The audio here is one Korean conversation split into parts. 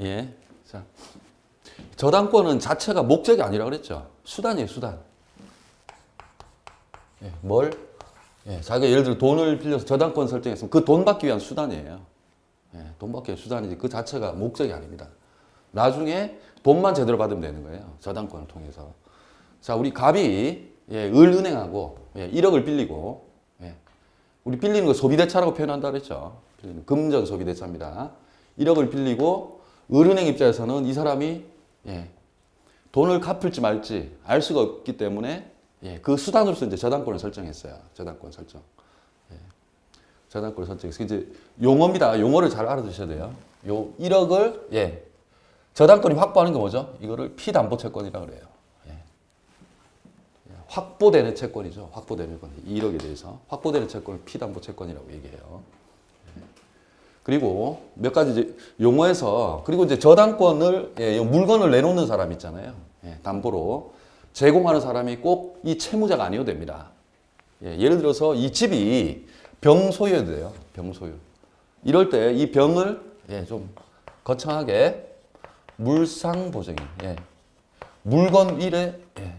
예. 자, 저당권은 자체가 목적이 아니라 그랬죠. 수단이에요, 수단. 예, 뭘? 예, 자기가 예를 들어 돈을 빌려서 저당권 설정했으면 그 돈 받기 위한 수단이에요. 예, 돈 받기 위한 수단이지 그 자체가 목적이 아닙니다. 나중에 돈만 제대로 받으면 되는 거예요. 저당권을 통해서. 자, 우리 갑이 예, 을은행하고 예, 1억을 빌리고 예, 우리 빌리는 거 소비대차라고 표현한다 그랬죠. 빌리는 금전 소비대차입니다. 1억을 빌리고 을은행 입장에서는 이 사람이 예, 돈을 갚을지 말지 알 수가 없기 때문에 예, 그 수단으로서 이제 저당권을 설정했어요. 저당권 설정. 예, 저당권을 설정해서 이제 용어입니다. 용어를 잘 알아두셔야 돼요. 요 1억을 예, 저당권이 확보하는 게 뭐죠? 이거를 피담보채권이라고 그래요. 예. 확보되는 채권이죠. 확보되는 채권. 1억에 대해서 확보되는 채권을 피담보채권이라고 얘기해요. 예. 그리고 몇 가지 이제 용어에서 그리고 이제 저당권을 예, 물건을 내놓는 사람 있잖아요. 예, 담보로 제공하는 사람이 꼭 이 채무자가 아니어도 됩니다. 예, 예를 들어서 이 집이 병 소유해도 돼요. 병 소유. 이럴 때 이 병을 예, 좀 거창하게 물상 보증인. 예. 물건 일에 예.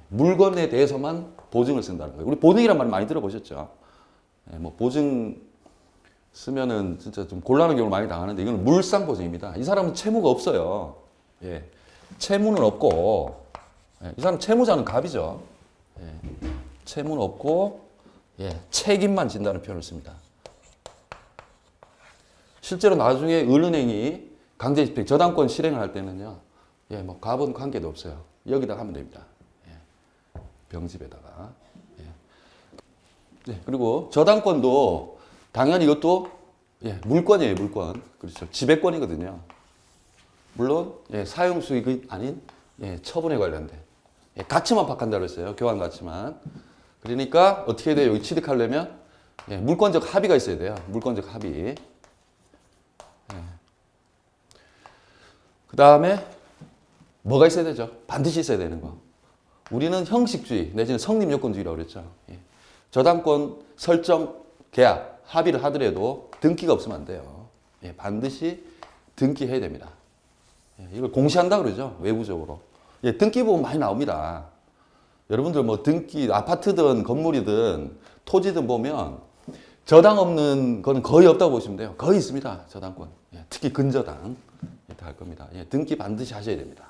물건에 대해서만 보증을 쓴다는 거예요. 우리 보증이란 말 많이 들어보셨죠? 예, 뭐 보증 쓰면은 진짜 좀 곤란한 경우를 많이 당하는데 이건 물상 보증입니다. 이 사람은 채무가 없어요. 예. 채무는 없고 예. 이 사람 채무자는 갑이죠. 예. 채무는 없고 예. 책임만 진다는 표현을 씁니다. 실제로 나중에 을은행이 강제집행, 저당권 실행을 할 때는요, 예, 뭐 갑은 관계도 없어요. 여기다 하면 됩니다. 예, 병집에다가. 예. 예, 그리고 저당권도 당연히 이것도 예, 물권이에요, 물권. 그렇죠. 지배권이거든요. 물론 예, 사용 수익이 아닌 예, 처분에 관련된 예, 가치만 바꾼다고 했어요. 교환 가치만. 그러니까 어떻게 돼요? 여기 취득하려면 예, 물권적 합의가 있어야 돼요. 물권적 합의. 그 다음에 뭐가 있어야 되죠? 반드시 있어야 되는 거. 우리는 형식주의 내지는 성립요건주의라고 그랬죠. 예. 저당권 설정 계약 합의를 하더라도 등기가 없으면 안 돼요. 예. 반드시 등기해야 됩니다. 예. 이걸 공시한다 그러죠. 외부적으로. 예. 등기 보면 많이 나옵니다. 여러분들 뭐 등기 아파트든 건물이든 토지든 보면 저당 없는 거는 거의 없다고 보시면 돼요. 거의 있습니다. 저당권. 예. 특히 근저당. 다 할 겁니다. 예, 등기 반드시 하셔야 됩니다.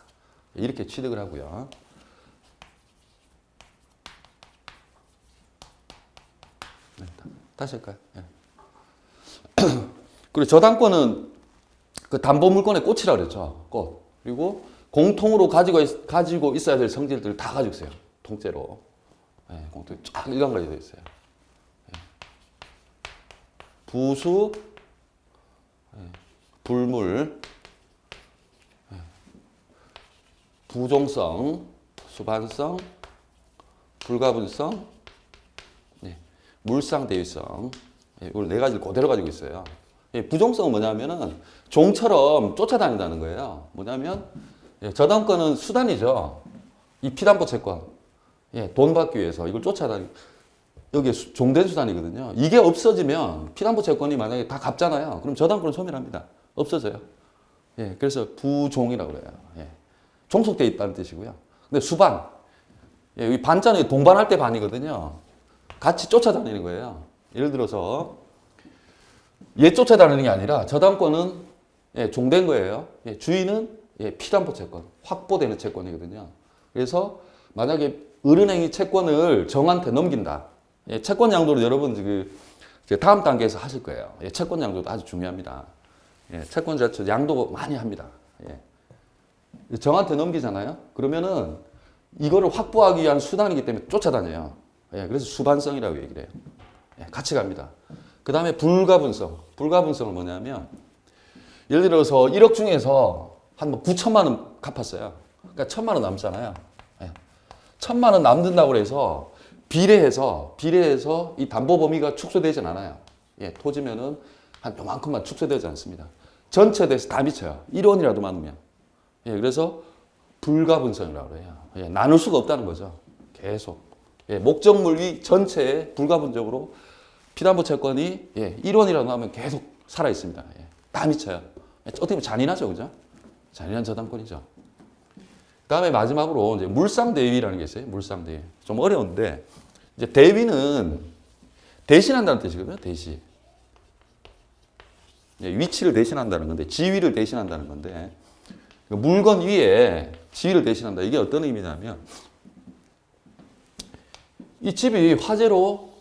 이렇게 취득을 하고요. 네, 다시 할까요? 예. 그리고 저당권은 그 담보물권의 꽃이라고 그랬죠. 꽃. 그리고 공통으로 가지고 있어야 될 성질들을 다 가지고 있어요. 통째로. 예, 공통이 쫙 일관가지 되어 있어요. 예. 부수, 예. 불물, 부종성, 수반성, 불가분성, 네, 물상대위성. 이걸 네 가지를 그대로 가지고 있어요. 부종성은 뭐냐면은 종처럼 쫓아다닌다는 거예요. 뭐냐면 저당권은 수단이죠. 이 피담보 채권. 돈 받기 위해서 이걸 쫓아다니고 여기에 종된 수단이거든요. 이게 없어지면 피담보 채권이 만약에 다 갚잖아요. 그럼 저당권은 소멸합니다. 없어져요. 그래서 부종이라고 그래요. 종속되어 있다는 뜻이고요. 근데 수반. 이 반자는 동반할 때 반이거든요. 같이 쫓아다니는 거예요. 예를 들어서 얘 쫓아다니는 게 아니라 저당권은 종된 거예요. 주인은 피담보 채권, 확보되는 채권이거든요. 그래서 만약에 을은행이 채권을 정한테 넘긴다. 채권 양도를 여러분 다음 단계에서 하실 거예요. 채권 양도도 아주 중요합니다. 채권 자체 양도 많이 합니다. 정한테 넘기잖아요. 그러면은 이거를 확보하기 위한 수단이기 때문에 쫓아다녀요. 그래서 수반성이라고 얘기를 해요. 같이 갑니다. 그 다음에 불가분성. 불가분성은 뭐냐면 예를 들어서 1억 중에서 한 9천만 원 갚았어요. 그러니까 1천만 원 남잖아요. 1천만 원 남는다고 해서 비례해서 이 담보 범위가 축소되진 않아요. 토지면은 한 요만큼만 축소되지 않습니다. 전체 대해서 다 미쳐요. 1원이라도 많으면. 그래서 불가분성이라고 해요. 나눌 수가 없다는 거죠. 계속. 목적물이 전체에 불가분적으로 피담보 채권이 1원이라도 나오면 계속 살아 있습니다. 다 미쳐요. 어떻게 보면 잔인하죠, 그죠? 잔인한 저당권이죠. 그다음에 마지막으로 이제 물상대위라는 게 있어요. 물상대위. 좀 어려운데 이제 대위는 대신한다는 뜻이거든요. 대시. 위치를 대신한다는 건데 지위를 대신한다는 건데 물건 위에 지위를 대신한다. 이게 어떤 의미냐면 이 집이 화재로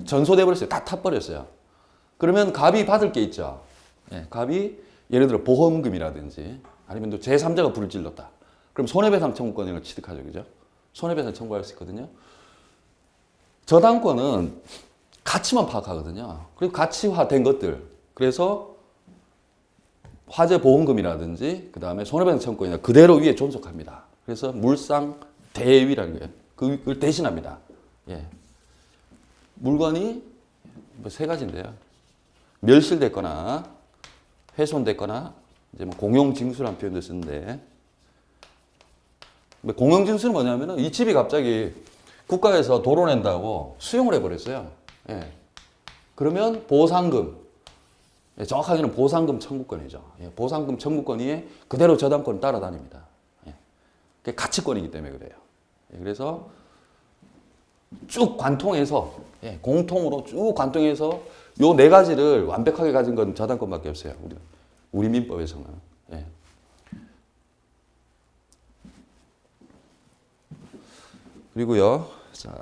전소돼 버렸어요. 다 타버렸어요. 그러면 갑이 받을 게 있죠. 갑이 예를 들어 보험금이라든지 아니면 또 제3자가 불을 질렀다. 그럼 손해배상 청구권을 취득하죠. 그죠? 손해배상 청구할 수 있거든요. 저당권은 가치만 파악하거든요. 그리고 가치화된 것들. 그래서 화재 보험금이라든지 그 다음에 손해배상 청구권이나 그대로 위에 존속합니다. 그래서 물상대위라는 거예요. 그걸 대신합니다. 물건이 뭐 세 가지인데요. 멸실됐거나 훼손됐거나 이제 뭐 공용징수라는 표현도 쓰는데 공용징수는 뭐냐면은 이 집이 갑자기 국가에서 도로 낸다고 수용을 해버렸어요. 그러면 보상금, 정확하게는 보상금 청구권이죠. 보상금 청구권이 그대로 저당권을 따라다닙니다. 그게 가치권이기 때문에 그래요. 그래서 쭉 관통해서 공통으로 쭉 관통해서 요 네 가지를 완벽하게 가진 건 저당권밖에 없어요. 우리 민법에서는. 그리고요. 자.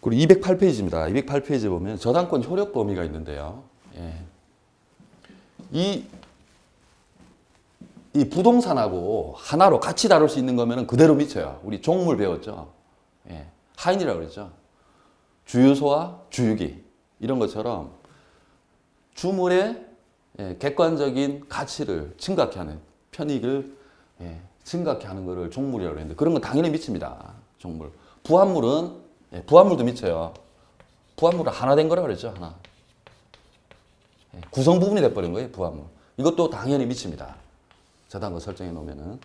그리고 208페이지입니다. 208페이지 보면 저당권 효력 범위가 있는데요. 이 부동산하고 하나로 같이 다룰 수 있는 거면 그대로 미쳐요. 우리 종물 배웠죠. 하인이라고 그랬죠. 주유소와 주유기 이런 것처럼 주물의 객관적인 가치를 증가케 하는 편익을 증가케 하는 거를 종물이라고 했는데 그런 건 당연히 미칩니다. 종물. 부합물도 미쳐요. 부합물은 하나 된 거라고 그랬죠. 하나. 구성 부분이 돼버린 거예요. 부합물. 이것도 당연히 미칩니다. 저당권 설정해 놓으면은.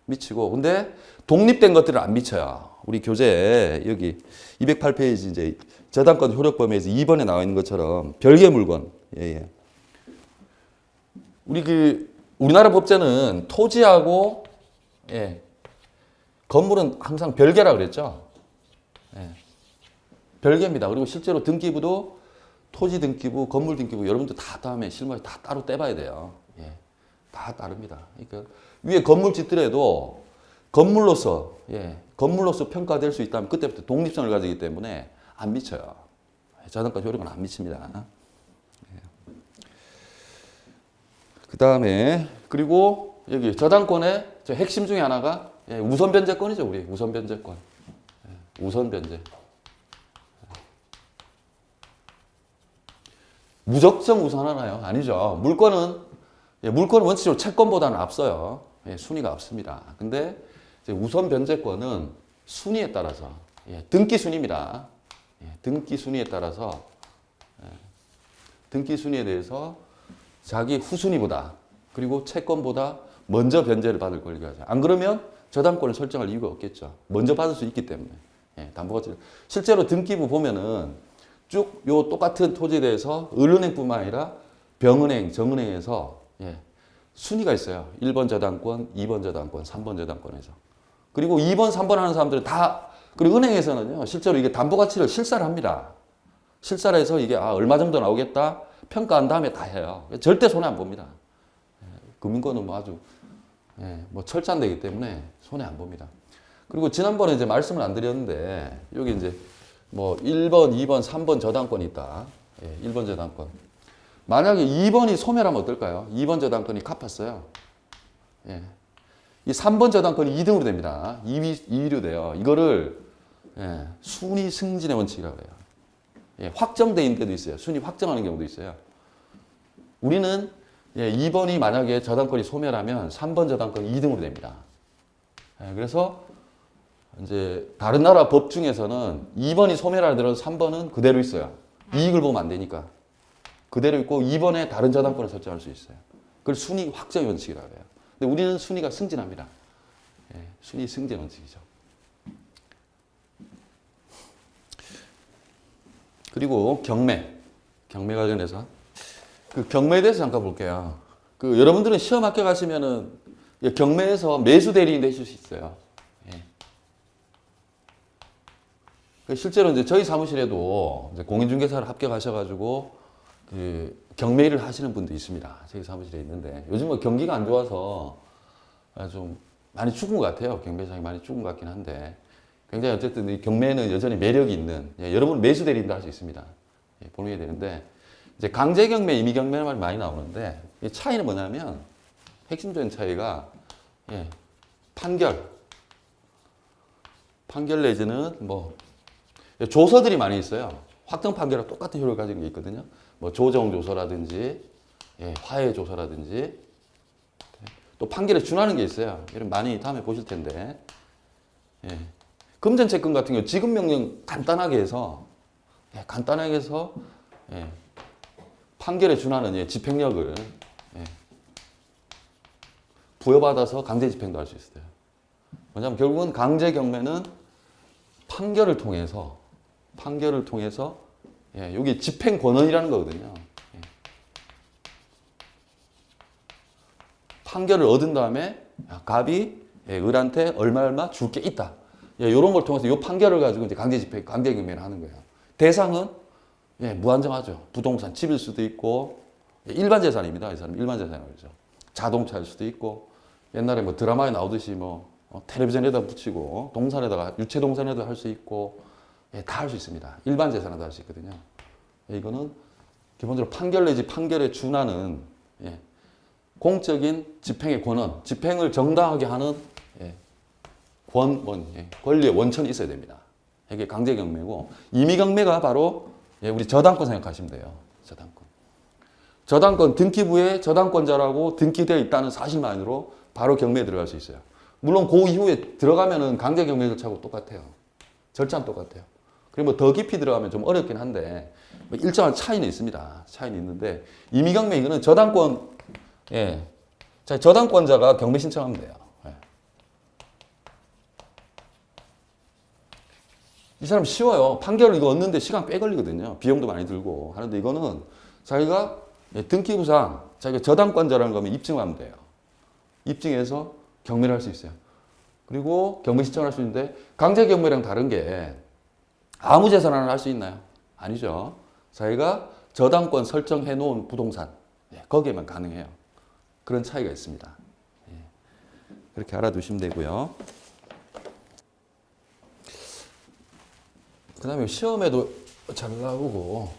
미치고. 근데 독립된 것들은 안 미쳐요. 우리 교재에 여기 208페이지 이제 저당권 효력 범위에서 2번에 나와 있는 것처럼 별개 물건. 우리나라 법제는 토지하고 건물은 항상 별개라 그랬죠. 별개입니다. 그리고 실제로 등기부도 토지 등기부, 건물 등기부 여러분들 다 다음에 실무에 다 따로 떼봐야 돼요. 다 다릅니다. 그러니까 위에 건물 짓더라도 건물로서 평가될 수 있다면 그때부터 독립성을 가지기 때문에 안 미쳐요. 저당권 효력은 안 미칩니다. 그 다음에 그리고 여기 저당권의 핵심 중에 하나가 우선 변제권이죠. 우리 우선 변제권. 우선 변제. 무적정 우선하나요? 아니죠. 물권은 원칙적으로 채권보다는 앞서요. 순위가 앞섭니다. 근데 우선 변제권은 순위에 따라서 등기 순위입니다. 등기 순위에 따라서 등기 순위에 대해서 자기 후순위보다 그리고 채권보다 먼저 변제를 받을 권리가 있어요. 안 그러면 저당권을 설정할 이유가 없겠죠. 먼저 받을 수 있기 때문에. 담보가치. 실제로 등기부 보면은 쭉 요 똑같은 토지에 대해서 은행뿐만 아니라 병은행, 정은행에서 순위가 있어요. 1번 저당권, 2번 저당권, 3번 저당권에서. 그리고 2번, 3번 하는 사람들은 다, 그리고 은행에서는요, 실제로 이게 담보가치를 실사를 합니다. 실사를 해서 이게 얼마 정도 나오겠다 평가한 다음에 다 해요. 절대 손해 안 봅니다. 금융권은 뭐 아주 뭐 철저한 데기 때문에 손해 안 봅니다. 그리고 지난번에 이제 말씀을 안 드렸는데 여기 이제 뭐 1번, 2번, 3번 저당권이 있다. 1번 저당권. 만약에 2번이 소멸하면 어떨까요? 2번 저당권이 갚았어요. 이 3번 저당권이 2등으로 됩니다. 2위로 돼요. 이거를 순위 승진의 원칙이라고 해요. 확정된 데도 있어요. 순위 확정하는 경우도 있어요. 우리는 2번이 만약에 저당권이 소멸하면 3번 저당권이 2등으로 됩니다. 그래서 이제 다른 나라 법 중에서는 2번이 소멸하더라도 3번은 그대로 있어요. 이익을 보면 안 되니까. 그대로 있고 2번에 다른 저당권을 설정할 수 있어요. 그걸 순위 확정 원칙이라고 해요. 근데 우리는 순위가 승진합니다. 순위 승진 원칙이죠. 그리고 경매 관련해서 그 경매에 대해서 잠깐 볼게요. 그 여러분들은 시험 합격하시면은 경매에서 매수 대리인 되실 수 있어요. 예. 그 실제로 이제 저희 사무실에도 이제 공인중개사를 합격하셔가지고 그 경매 일을 하시는 분도 있습니다. 저희 사무실에 있는데 요즘은 경기가 안 좋아서 좀 많이 죽은 것 같아요. 경매장이 많이 죽은 것 같긴 한데 굉장히 어쨌든 이 경매는 여전히 매력이 있는 여러분 매수 대리인도 할 수 있습니다. 보셔야 되는데 이제 강제 경매, 임의 경매는 말이 많이 나오는데 이 차이는 뭐냐면 핵심적인 차이가 판결 내지는 뭐 조서들이 많이 있어요. 확정 판결과 똑같은 효력을 가지는 게 있거든요. 뭐 조정 조서라든지 화해 조서라든지 또 판결에 준하는 게 있어요. 이런 많이 다음에 보실 텐데 금전채권 같은 경우 지급 명령 간단하게 해서 판결에 준하는 집행력을 부여받아서 강제 집행도 할 수 있어요. 뭐냐면 결국은 강제 경매는 판결을 통해서 여기 집행 권한이라는 거거든요. 판결을 얻은 다음에 갑이 을한테 얼마 줄 게 있다. 이런 걸 통해서 이 판결을 가지고 이제 강제 집행, 강제 경매를 하는 거예요. 대상은 무한정하죠. 부동산, 집일 수도 있고 일반 재산입니다. 이 사람 일반 재산이죠. 자동차일 수도 있고 옛날에 뭐 드라마에 나오듯이 뭐 텔레비전에다 붙이고 동산에다가 유체 동산에도 할 수 있고 다 할 수 있습니다. 일반 재산에도 할 수 있거든요. 이거는 기본적으로 판결 내지 판결에 준하는 공적인 집행의 권한, 집행을 정당하게 하는 권리의 원천이 있어야 됩니다. 이게 강제 경매고 임의 경매가 바로 우리 저당권 생각하시면 돼요. 저당권 등기부에 저당권자라고 등기되어 있다는 사실만으로 바로 경매에 들어갈 수 있어요. 물론 그 이후에 들어가면은 강제 경매 절차하고 똑같아요. 절차는 똑같아요. 그리고 뭐 더 깊이 들어가면 좀 어렵긴 한데 뭐 일정한 차이는 있습니다. 차이는 있는데 임의 경매 이거는 저당권 저당권자가 경매 신청하면 돼요. 이 사람 쉬워요. 판결을 이거 얻는데 시간 꽤 걸리거든요. 비용도 많이 들고 하는데 이거는 자기가 등기부상 자기가 저당권자라는 거면 입증하면 돼요. 입증해서 경매를 할 수 있어요. 그리고 경매 신청을 할 수 있는데 강제 경매랑 다른 게 아무 재산 하나 할 수 있나요? 아니죠. 자기가 저당권 설정해 놓은 부동산 거기에만 가능해요. 그런 차이가 있습니다. 그렇게 알아두시면 되고요. 그 다음에 시험에도 잘 나오고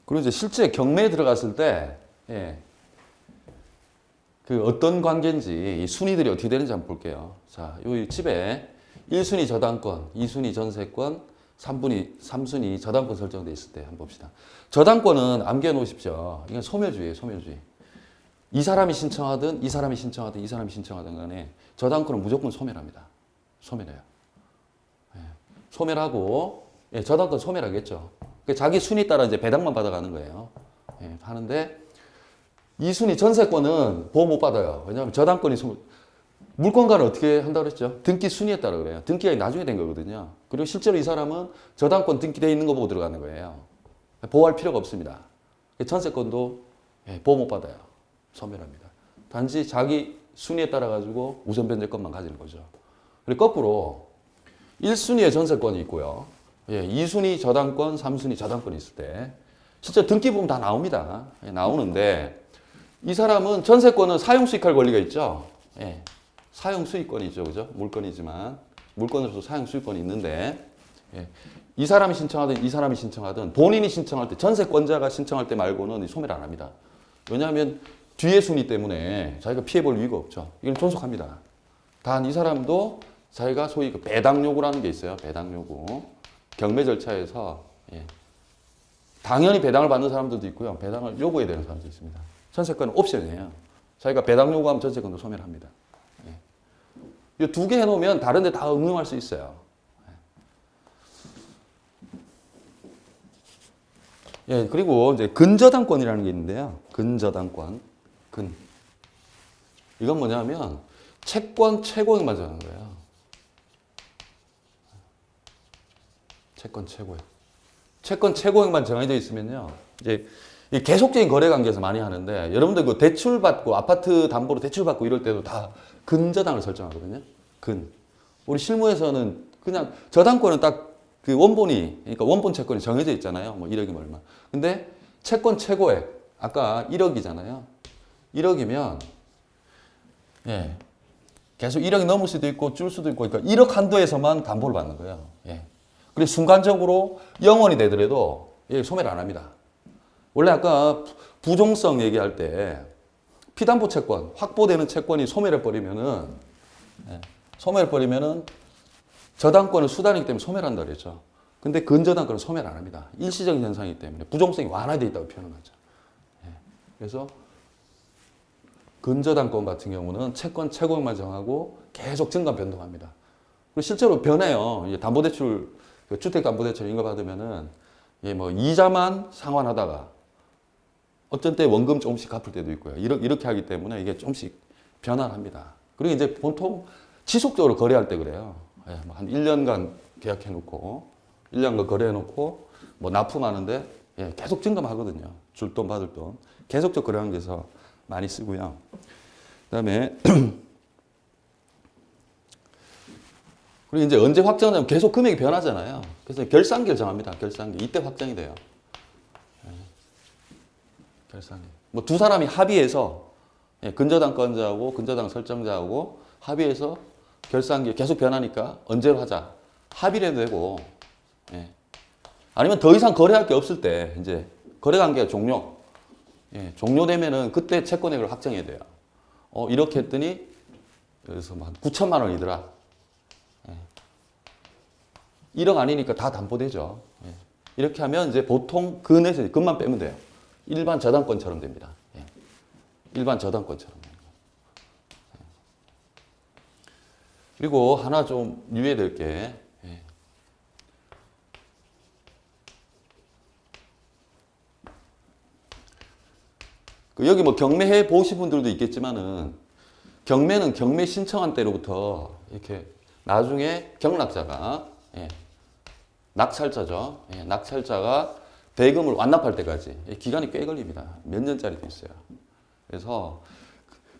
그리고 이제 실제 경매에 들어갔을 때, 그 어떤 관계인지, 이 순위들이 어떻게 되는지 한번 볼게요. 자, 이 집에 1순위 저당권, 2순위 전세권, 3순위 저당권 설정되어 있을 때 한번 봅시다. 저당권은 암기해 놓으십시오. 이건 소멸주의예요, 소멸주의. 이 사람이 신청하든, 이 사람이 신청하든, 이 사람이 신청하든 간에 저당권은 무조건 소멸합니다. 소멸해요. 소멸하고, 저당권 소멸하겠죠. 자기 순위 따라 이제 배당만 받아가는 거예요. 하는데 2순위 전세권은 보호 못 받아요. 왜냐하면 저당권이 물권가는 어떻게 한다고 그랬죠? 등기 순위에 따라 그래요. 등기가 나중에 된 거거든요. 그리고 실제로 이 사람은 저당권 등기되어 있는 거 보고 들어가는 거예요. 보호할 필요가 없습니다. 전세권도 보호 못 받아요. 소멸합니다. 단지 자기 순위에 따라 가지고 우선 변제권만 가지는 거죠. 그리고 거꾸로 1순위의 전세권이 있고요. 2순위 저당권, 3순위 저당권이 있을 때 실제 등기 보면 다 나옵니다. 나오는데 이 사람은 전세권은 사용 수익할 권리가 있죠. 사용 수익권이 있죠. 그죠? 물건이지만 물건으로서 사용 수익권이 있는데 이 사람이 신청하든 이 사람이 신청하든 본인이 신청할 때 전세권자가 신청할 때 말고는 소멸 안 합니다. 왜냐하면 뒤의 순위 때문에 자기가 피해볼 이유가 없죠. 이걸 존속합니다. 단 이 사람도 자기가 소위 그 배당 요구라는 게 있어요. 배당 요구. 경매 절차에서 당연히 배당을 받는 사람들도 있고요. 배당을 요구해야 되는 사람도 있습니다. 전세권은 옵션이에요. 자기가 배당 요구하면 전세권도 소멸합니다. 이 두 개 해놓으면 다른 데 다 응용할 수 있어요. 예, 그리고 이제 근저당권이라는 게 있는데요. 근저당권. 이건 뭐냐면 채권 최고액만 정하는 거예요. 채권 최고액. 채권 최고액만 정해져 있으면요. 이제 계속적인 거래 관계에서 많이 하는데 여러분들 그 대출 받고 아파트 담보로 대출 받고 이럴 때도 다 근저당을 설정하거든요. 우리 실무에서는 그냥 저당권은 딱 그 원본이, 그러니까 원본 채권이 정해져 있잖아요. 뭐 1억이면 얼마. 근데 채권 최고액, 아까 1억이잖아요. 1억이면, 예. 계속 1억이 넘을 수도 있고 줄 수도 있고, 그러니까 1억 한도에서만 담보를 받는 거예요. 예. 그리고 순간적으로 0원이 되더라도 예, 소멸 안 합니다. 원래 아까 부종성 얘기할 때 피담보 채권, 확보되는 채권이 소멸해버리면은, 예. 소멸해버리면은 저당권은 수단이기 때문에 소멸한다 그랬죠. 근데 근저당권은 소멸 안 합니다. 일시적인 현상이기 때문에 부종성이 완화되어 있다고 표현을 하죠. 예. 그래서 근저당권 같은 경우는 채권 최고액만 정하고 계속 증감 변동합니다. 그리고 실제로 변해요. 담보대출, 주택담보대출 이런 거 받으면은 뭐 이자만 상환하다가 어떤 때 원금 조금씩 갚을 때도 있고요. 이렇게 하기 때문에 이게 조금씩 변화를 합니다. 그리고 이제 보통 지속적으로 거래할 때 그래요. 예, 한 1년간 계약해놓고 1년간 거래해놓고 뭐 납품하는데 예, 계속 증감하거든요. 줄 돈 받을 돈. 계속적 거래하는 데서 많이 쓰고요. 그다음에 그리고 이제 언제 확정하냐면 계속 금액이 변하잖아요. 그래서 결산기를 정합니다. 결산기. 이때 확정이 돼요. 예, 결산기. 뭐 두 사람이 합의해서 예, 근저당권자하고 근저당 설정자하고 합의해서 결산기 계속 변하니까 언제로 하자. 합의를 해도 되고, 예. 아니면 더 이상 거래할 게 없을 때, 이제 거래 관계가 종료. 예, 종료되면은 그때 채권액을 확정해야 돼요. 이렇게 했더니, 그래서 한 9천만 원이더라. 예. 1억 아니니까 다 담보되죠. 예. 이렇게 하면 이제 보통 근에서 근만 빼면 돼요. 일반 저당권처럼 됩니다. 예. 일반 저당권처럼. 그리고 하나 좀 유의해야 될 게, 예. 여기 뭐 경매해 보신 분들도 있겠지만은, 경매는 경매 신청한 때로부터 이렇게 나중에 경락자가, 예. 낙찰자죠. 예. 낙찰자가 대금을 완납할 때까지 기간이 꽤 걸립니다. 몇 년짜리도 있어요. 그래서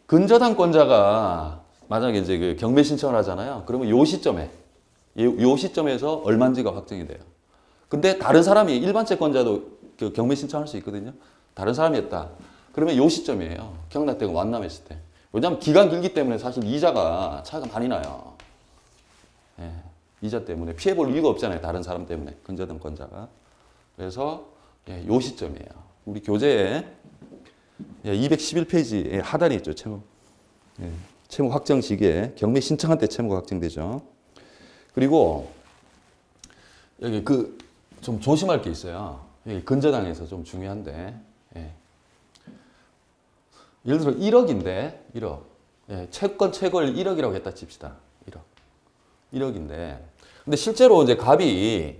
근저당권자가 만약에 이제 그 경매 신청을 하잖아요. 그러면 요 시점에서 얼마인지가 확정이 돼요. 근데 다른 사람이 일반 채권자도 그 경매 신청할 수 있거든요. 다른 사람이 했다. 그러면 요 시점이에요. 경락되고 완납했을 때. 왜냐하면 기간 길기 때문에 사실 이자가 차이가 많이 나요. 예, 이자 때문에 피해 볼 이유가 없잖아요. 다른 사람 때문에 근저당권자가. 그래서 예, 요 시점이에요. 우리 교재에 예, 211페이지에 하단에 있죠. 채무. 예. 채무 확정 시기에 경매 신청한 때 채무가 확정되죠. 그리고 여기 좀 조심할 게 있어요. 여기 근저당에서 좀 중요한데, 예. 예를 들어 1억인데 1억, 예. 채권 최고를 1억이라고 했다 칩시다. 1억인데, 근데 실제로 이제 갑이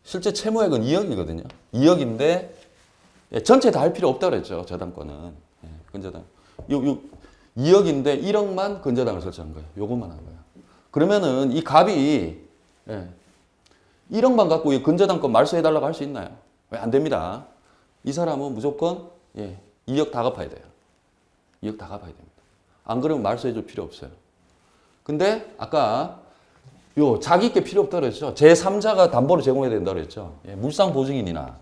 실제 채무액은 2억이거든요. 2억인데 예. 전체 다 할 필요 없다 그랬죠. 저당권은. 예. 근저당. 2억인데 1억만 근저당을 설정한 거예요. 요것만 한 거예요. 그러면은 이 갑이 예, 1억만 갖고 이 근저당권 말소해달라고 할 수 있나요? 왜 안 됩니다. 이 사람은 무조건 예, 2억 다 갚아야 돼요. 2억 다 갚아야 됩니다. 안 그러면 말소해줄 필요 없어요. 근데 아까 요 자기께 필요 없다 그랬죠. 제3자가 담보를 제공해야 된다 그랬죠. 예, 물상보증인이나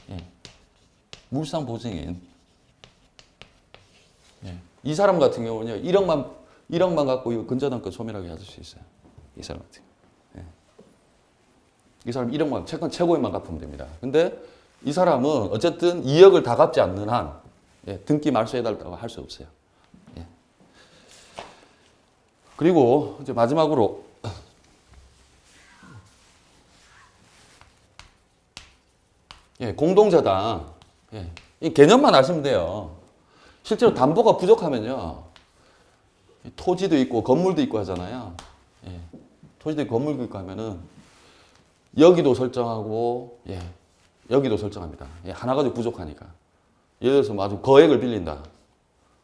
예, 물상보증인 예. 이 사람 같은 경우는요, 1억만 갖고 이 근저당권 소멸하게 할 수 있어요. 이 사람 같은 경우. 예. 이 사람 1억만, 채권 최고액만 갚으면 됩니다. 근데 이 사람은 어쨌든 2억을 다 갚지 않는 한, 예, 등기 말소해달라고 할 수 없어요. 예. 그리고 이제 마지막으로, 예, 공동저당. 예, 이 개념만 아시면 돼요. 실제로 담보가 부족하면요. 토지도 있고 건물도 있고 하잖아요. 예, 토지도 있고 건물도 있고 하면은 여기도 설정하고 예, 여기도 설정합니다. 예, 하나 가지고 부족하니까. 예를 들어서 아주 거액을 빌린다.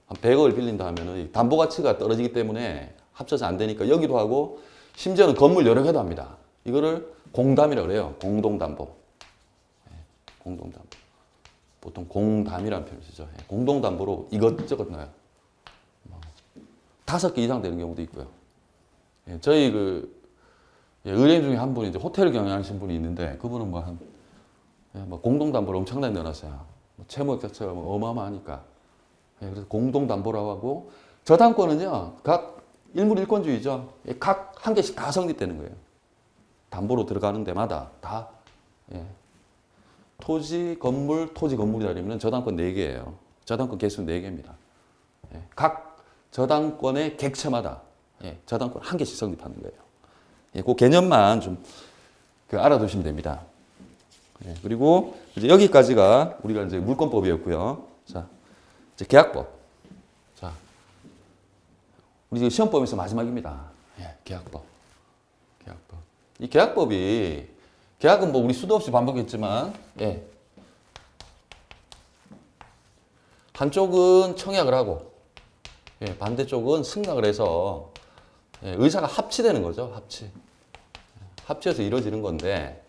한 100억을 빌린다 하면은 담보 가치가 떨어지기 때문에 합쳐서 안 되니까 여기도 하고 심지어는 건물 여러 개도 합니다. 이거를 공담이라고 그래요. 공동담보. 예, 공동담보. 보통 공담이라는 표현을 쓰죠. 예, 공동담보로 이것저것 넣어요. 5개 이상 되는 경우도 있고요. 예, 저희 예, 의뢰인 중에 한 분이 이제 호텔을 경영하시는 분이 있는데 그분은 뭐 공동담보를 엄청나게 넣어놨어요. 뭐 채무액 자체가 뭐 어마어마하니까. 예, 그래서 공동담보라고 하고 저당권은요. 각 일물일권주의죠. 예, 각 한 개씩 다 성립되는 거예요. 담보로 들어가는 데마다 다 예. 토지, 건물이라면 저당권 4개예요. 저당권 개수 4개입니다. 예, 각 저당권의 객체마다 예, 저당권 한 개씩 성립하는 거예요. 예, 그 개념만 좀 알아두시면 됩니다. 예, 그리고 이제 여기까지가 우리가 이제 물권법이었고요. 자, 이제 계약법. 자, 우리 지금 시험법에서 마지막입니다. 예, 계약법. 계약법. 이 계약은 뭐 우리 수도 없이 반복했지만, 예. 한쪽은 청약을 하고, 예, 반대쪽은 승낙을 해서, 예, 의사가 합치되는 거죠, 합치. 합치해서 이루어지는 건데,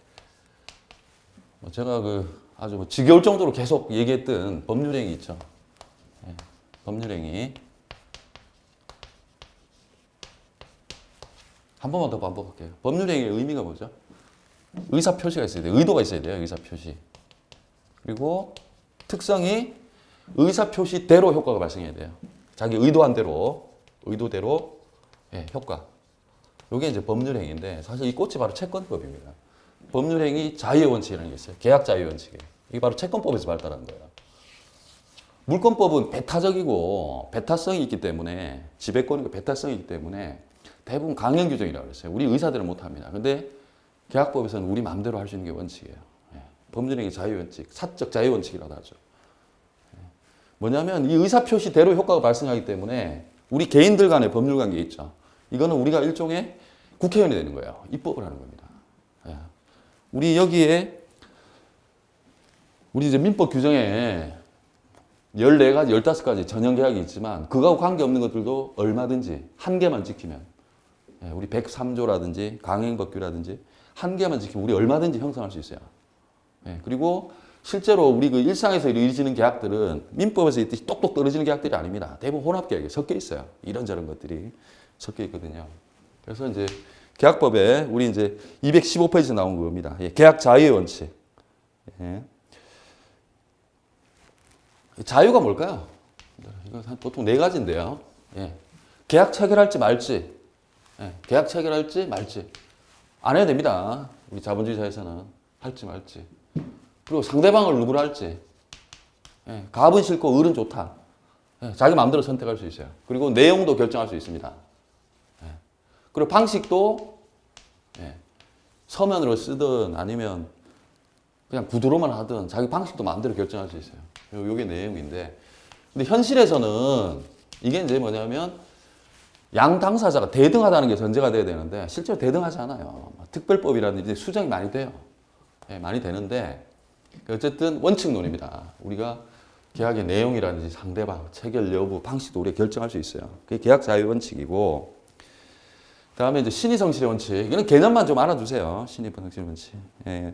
제가 아주 뭐 지겨울 정도로 계속 얘기했던 법률행위 있죠. 예, 법률행위. 한 번만 더 반복할게요. 법률행위의 의미가 뭐죠? 의사 표시가 있어야 돼요. 의도가 있어야 돼요. 의사 표시. 그리고 특성이 의사 표시대로 효과가 발생해야 돼요. 자기 의도한 대로, 의도대로 예, 효과. 이게 이제 법률행위인데 사실 이 꽃이 바로 채권법입니다. 법률행위 자유의 원칙이라는 게 있어요. 계약 자유의 원칙이에요. 이게 바로 채권법에서 발달한 거예요. 물권법은 배타적이고 배타성이 있기 때문에 지배권이고 배타성이 있기 때문에 대부분 강행 규정이라고 그랬어요. 우리 의사들은 못합니다. 근데 계약법에서는 우리 마음대로 할 수 있는 게 원칙이에요. 예. 법률행위 자유원칙, 사적 자유원칙이라고 하죠. 예. 뭐냐면 이 의사표시대로 효과가 발생하기 때문에 우리 개인들 간의 법률 관계 있죠. 이거는 우리가 일종의 국회의원이 되는 거예요. 입법을 하는 겁니다. 예. 우리 여기에 우리 이제 민법 규정에 14가지, 15가지 전형 계약이 있지만 그거하고 관계없는 것들도 얼마든지 한 개만 지키면 예, 우리 103조라든지 강행법규라든지 한 개만 지키면 우리 얼마든지 형성할 수 있어요. 예, 그리고 실제로 우리 일상에서 이루어지는 계약들은 민법에서 있듯이 똑똑 떨어지는 계약들이 아닙니다. 대부분 혼합계약이 섞여 있어요. 이런저런 것들이 섞여 있거든요. 그래서 이제 계약법에 우리 이제 215페이지에 나온 겁니다. 예, 계약 자유의 원칙. 예. 자유가 뭘까요? 이거 보통 4가지인데요. 예. 계약 체결할지 말지. 예. 계약 체결할지 말지. 안 해도 됩니다. 우리 자본주의 사회에서는 할지 말지. 그리고 상대방을 누구로 할지. 예. 갑은 싫고 을은 좋다. 예. 자기 마음대로 선택할 수 있어요. 그리고 내용도 결정할 수 있습니다. 예. 그리고 방식도 예. 서면으로 쓰든 아니면 그냥 구두로만 하든 자기 방식도 마음대로 결정할 수 있어요. 요게 내용인데. 근데 현실에서는 이게 이제 뭐냐면 양 당사자가 대등하다는 게 전제가 돼야 되는데 실제로 대등하지 않아요. 특별법이라든지 수정이 많이 돼요. 예, 많이 되는데 어쨌든 원칙론입니다. 우리가 계약의 내용이라든지 상대방, 체결 여부, 방식도 우리가 결정할 수 있어요. 그게 계약 자유 원칙이고 그다음에 이제 신의성실의 원칙. 이거는 개념만 좀 알아두세요. 신의성실의 원칙. 예.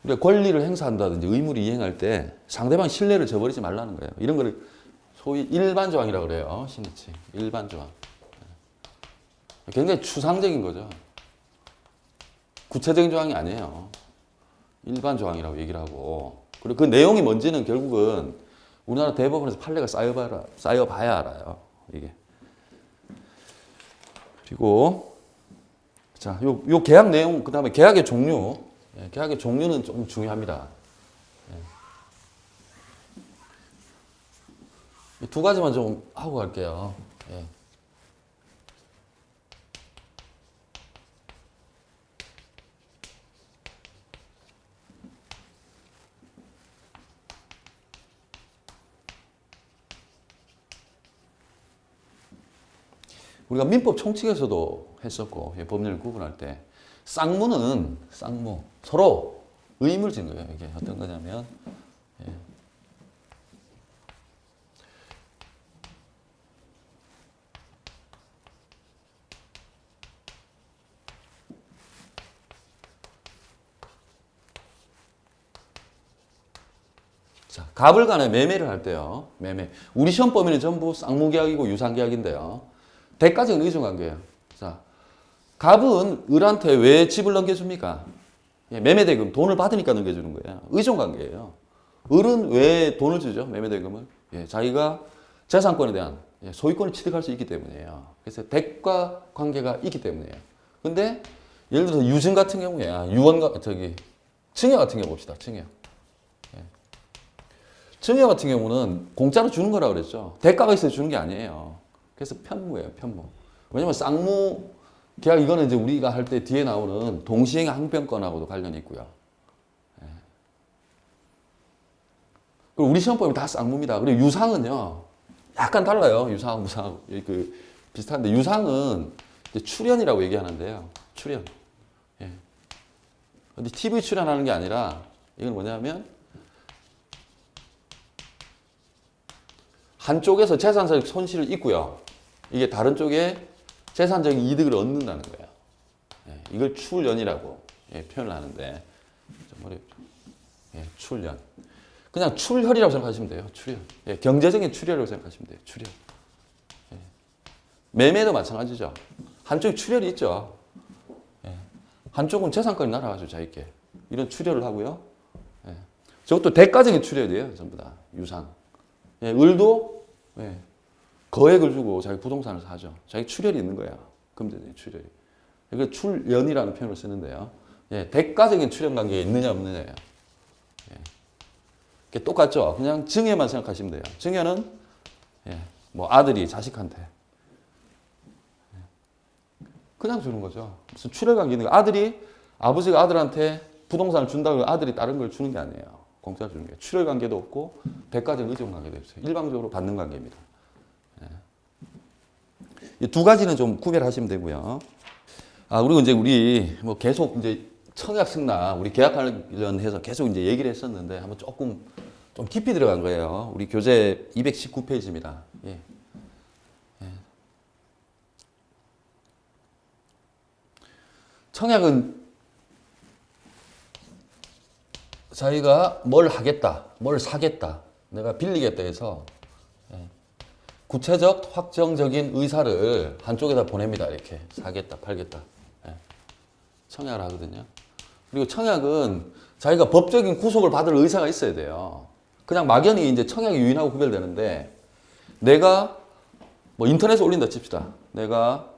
우리가 권리를 행사한다든지 의무를 이행할 때 상대방 신뢰를 저버리지 말라는 거예요. 이런 거를 소위 일반 조항이라고 그래요. 신의칙. 일반 조항. 굉장히 추상적인 거죠. 구체적인 조항이 아니에요. 일반 조항이라고 얘기를 하고. 그리고 그 내용이 뭔지는 결국은 우리나라 대법원에서 판례가 쌓여봐야 알아요. 이게. 그리고 자, 요 계약 내용, 그 다음에 계약의 종류. 예, 계약의 종류는 좀 중요합니다. 예. 2가지만 좀 하고 갈게요. 예. 우리가 민법 총칙에서도 했었고, 예, 법률 구분할 때 쌍무는 쌍무 서로 의무를 지는 거예요. 이게 어떤 거냐면 예. 자, 갑을 간에 매매를 할 때요. 매매. 우리 시험 범위는 전부 쌍무계약이고 유상계약인데요. 대가적인 의존관계예요. 자, 갑은 을한테 왜 집을 넘겨줍니까? 예, 매매대금 돈을 받으니까 넘겨주는 거예요. 의존관계예요. 을은 왜 돈을 주죠? 매매대금을. 예, 자기가 재산권에 대한 소유권을 취득할 수 있기 때문이에요. 그래서 대가 관계가 있기 때문이에요. 근데 예를 들어서 유증 같은 경우에 증여 같은 경우 봅시다. 증여 같은 경우는 공짜로 주는 거라고 그랬죠. 대가가 있어서 주는 게 아니에요. 그래서 편무예요, 편무. 왜냐면 쌍무 계약 이거는 이제 우리가 할 때 뒤에 나오는 동시행 항변권하고도 관련이 있고요. 예. 그리고 우리 시험법이 다 쌍무입니다. 그리고 유상은요, 약간 달라요. 유상하고 무상하고 비슷한데 유상은 이제 출연이라고 얘기하는데요. 출연. 예. 근데 TV 출연하는 게 아니라 이건 뭐냐면 한쪽에서 재산적 손실을 입고요. 이게 다른 쪽에 재산적인 이득을 얻는다는 거예요. 예, 이걸 출연이라고 표현을 하는데 좀 어렵죠. 예, 출연. 그냥 출혈이라고 생각하시면 돼요. 출혈. 예, 경제적인 출혈이라고 생각하시면 돼요. 출혈. 예. 매매도 마찬가지죠. 한쪽에 출혈이 있죠. 예. 한쪽은 재산권이 날아가죠. 자기께. 이런 출혈을 하고요. 예. 저것도 대가적인 출혈이에요. 전부 다. 유상. 예, 을도 거액을 주고 자기 부동산을 사죠. 자기 출혈이 있는 거야. 금전적인 출혈이. 이거 출연이라는 표현을 쓰는데요. 예, 대가적인 출연 관계가 있느냐 없느냐예요. 예. 똑같죠. 그냥 증여만 생각하시면 돼요. 증여는 뭐 아들이 자식한테 그냥 주는 거죠. 무슨 출혈 관계 있는 거. 아버지가 아들한테 부동산을 준다고 아들이 다른 걸 주는 게 아니에요. 공짜 주는 게 출혈 관계도 없고 대가적 의존 관계도 없어요. 일방적으로 받는 관계입니다. 이 두 가지는 좀 구별하시면 되고요. 그리고 이제 우리 뭐 계속 이제 청약 승낙 우리 계약 관련해서 계속 이제 얘기를 했었는데 한번 조금 좀 깊이 들어간 거예요. 우리 교재 219페이지입니다. 예. 청약은 자기가 뭘 하겠다, 뭘 사겠다, 내가 빌리겠다 해서 구체적, 확정적인 의사를 한쪽에다 보냅니다. 이렇게 사겠다, 팔겠다. 청약을 하거든요. 그리고 청약은 자기가 법적인 구속을 받을 의사가 있어야 돼요. 그냥 막연히 이제 청약이 유인하고 구별되는데 내가 뭐 인터넷에 올린다 칩시다. 내가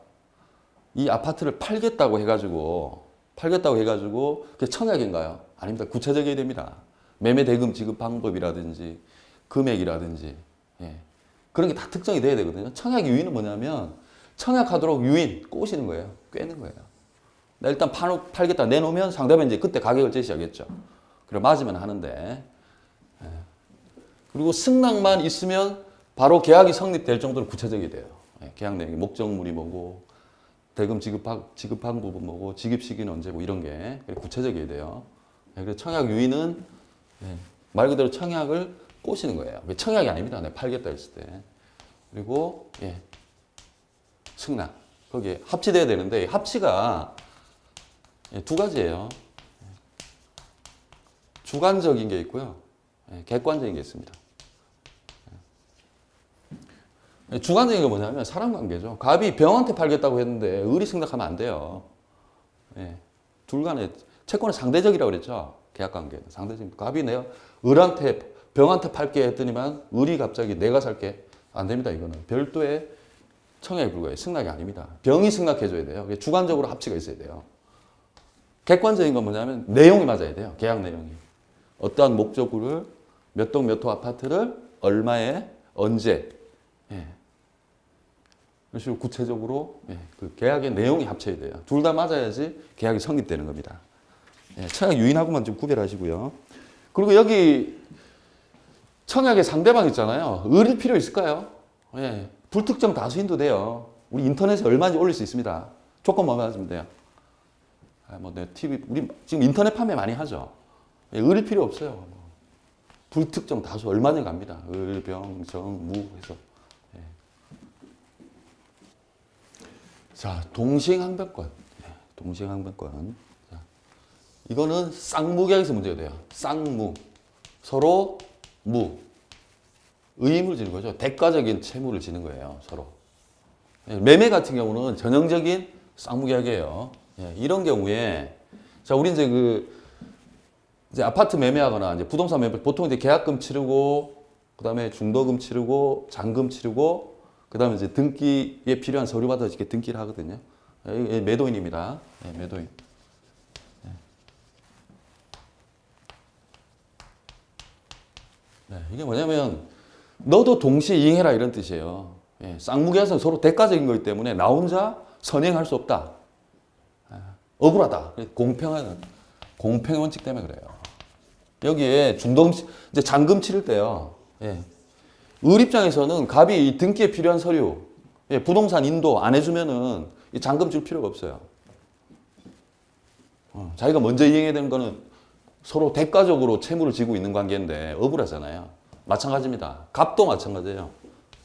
이 아파트를 팔겠다고 해가지고 그게 청약인가요? 아닙니다. 구체적이어야 됩니다. 매매 대금 지급 방법이라든지 금액이라든지 그런 게 다 특정이 돼야 되거든요. 청약 유인은 뭐냐면 청약하도록 유인 꼬시는 거예요. 꿰는 거예요. 나 일단 팔겠다 내놓으면 상대방이 이제 그때 가격을 제시하겠죠. 그래 맞으면 하는데 그리고 승낙만 있으면 바로 계약이 성립될 정도로 구체적이 돼요. 계약 내용이 목적물이 뭐고 대금 지급 방법은 뭐고 지급 시기는 언제 뭐 이런 게 구체적이어야 돼요. 그래서 청약 유인은 말 그대로 청약을 꼬시는 거예요. 청약이 아닙니다. 내가 팔겠다 했을 때. 그리고 승낙. 거기에 합치돼야 되는데 합치가 두 가지예요. 주관적인 게 있고요. 객관적인 게 있습니다. 주관적인 게 뭐냐면 사람 관계죠. 갑이 병한테 팔겠다고 했는데 을이 승낙하면 안 돼요. 둘 간에 채권은 상대적이라고 그랬죠. 계약 관계는 상대적. 갑이 내가 을한테 병한테 팔게 했더니만 을이 갑자기 내가 살게 안 됩니다. 이거는 별도의 청약에 불과해요. 승낙이 아닙니다. 병이 승낙해줘야 돼요. 주관적으로 합치가 있어야 돼요. 객관적인 건 뭐냐면 내용이 맞아야 돼요. 계약 내용이. 어떠한 목적으로 몇 동 몇 호 아파트를 얼마에 언제 그런 식으로 구체적으로 그 계약의 내용이 합쳐야 돼요. 둘 다 맞아야지 계약이 성립되는 겁니다. 청약 유인하고만 좀 구별하시고요. 그리고 여기 청약의 상대방 있잖아요. 을일 필요 있을까요? 불특정 다수인도 돼요. 우리 인터넷에 얼마인지 올릴 수 있습니다. 조건만 맞으면 돼요. 뭐 내 TV 우리 지금 인터넷 판매 많이 하죠. 을 필요 없어요. 불특정 다수 얼마든지 갑니다. 을, 병, 정, 무 해서. 예. 자, 동시행항변권. 예, 동시행항변권. 자, 이거는 쌍무계약에서 문제가 돼요. 쌍무. 서로 무. 의무를 지는 거죠. 대가적인 채무를 지는 거예요. 서로. 예, 매매 같은 경우는 전형적인 쌍무계약이에요. 예, 이런 경우에 자, 우리 이제 아파트 매매하거나 이제 부동산 매매 보통 이제 계약금 치르고 그다음에 중도금 치르고 잔금 치르고 그다음에 이제 등기에 필요한 서류 받아서 이렇게 등기를 하거든요. 예, 매도인입니다. 예, 매도인. 예. 네, 이게 뭐냐면 너도 동시에 이행해라 이런 뜻이에요. 예, 쌍무계약은 서로 대가적인 거기 때문에 나 혼자 선행할 수 없다. 예, 억울하다. 공평한 공평의 원칙 때문에 그래요. 여기에 중도금 이제 잔금 치를 때요. 예. 을 입장에서는 갑이 이 등기에 필요한 서류, 예, 부동산 인도 안 해주면은 이 잔금 칠 필요가 없어요. 자기가 먼저 이행해야 되는 거는 서로 대가적으로 채무를 지고 있는 관계인데 억울하잖아요. 마찬가지입니다. 갑도 마찬가지예요.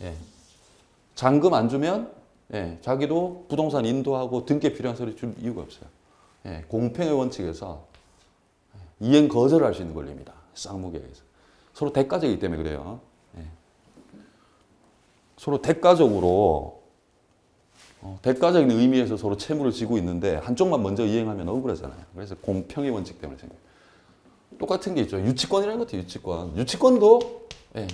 예. 잔금 안 주면 예, 자기도 부동산 인도하고 등기에 필요한 서류 줄 이유가 없어요. 예, 공평의 원칙에서 이행 거절을 할 수 있는 권리입니다. 쌍무계약에서. 서로 대가적이기 때문에 그래요. 예. 서로 대가적으로 대가적인 의미에서 서로 채무를 지고 있는데 한쪽만 먼저 이행하면 억울하잖아요. 그래서 공평의 원칙 때문에 생겨요. 똑같은 게 있죠. 유치권이라는 것도 유치권. 유치권도 예,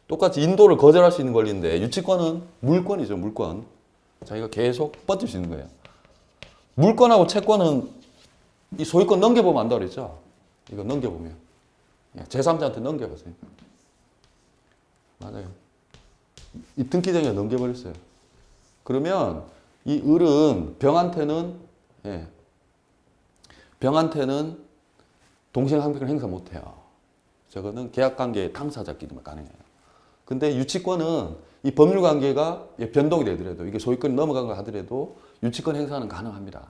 똑같이 인도를 거절할 수 있는 권리인데 유치권은 물권이죠. 물권. 자기가 계속 버틸 수 있는 거예요. 물권하고 채권은 이 소유권 넘겨보면 안다고 그랬죠? 이거 넘겨보면. 제3자한테 넘겨보세요. 맞아요. 이 등기쟁이가 넘겨버렸어요. 그러면 이 을은 병한테는, 예, 병한테는 동시행항변권을 행사 못해요. 저거는 계약관계의 당사자끼리만 가능해요. 근데 유치권은 이 법률관계가 변동이 되더라도 이게 소유권이 넘어간 거 하더라도 유치권 행사는 가능합니다.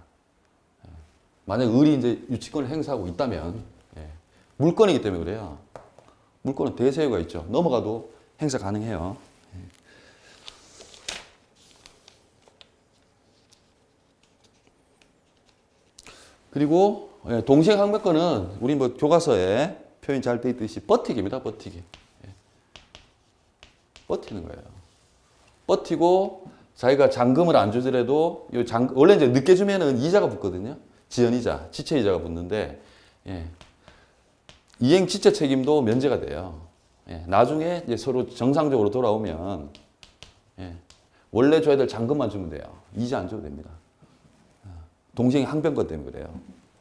만약 을이 이제 유치권을 행사하고 있다면 예, 물권이기 때문에 그래요. 물권은 대세유가 있죠. 넘어가도 행사 가능해요. 예. 그리고 예, 동시행항변권은 우리 뭐 교과서에 표현 잘 돼 있듯이 버티기입니다. 버티기. 예. 버티는 거예요. 버티고 자기가 잔금을 안 주더라도 원래 이제 늦게 주면은 이자가 붙거든요. 지연이자, 지체이자가 붙는데 예, 이행 지체 책임도 면제가 돼요. 예, 나중에 이제 서로 정상적으로 돌아오면 예, 원래 줘야 될 잔금만 주면 돼요. 이자 안 줘도 됩니다. 동시행 항변권 때문에 그래요.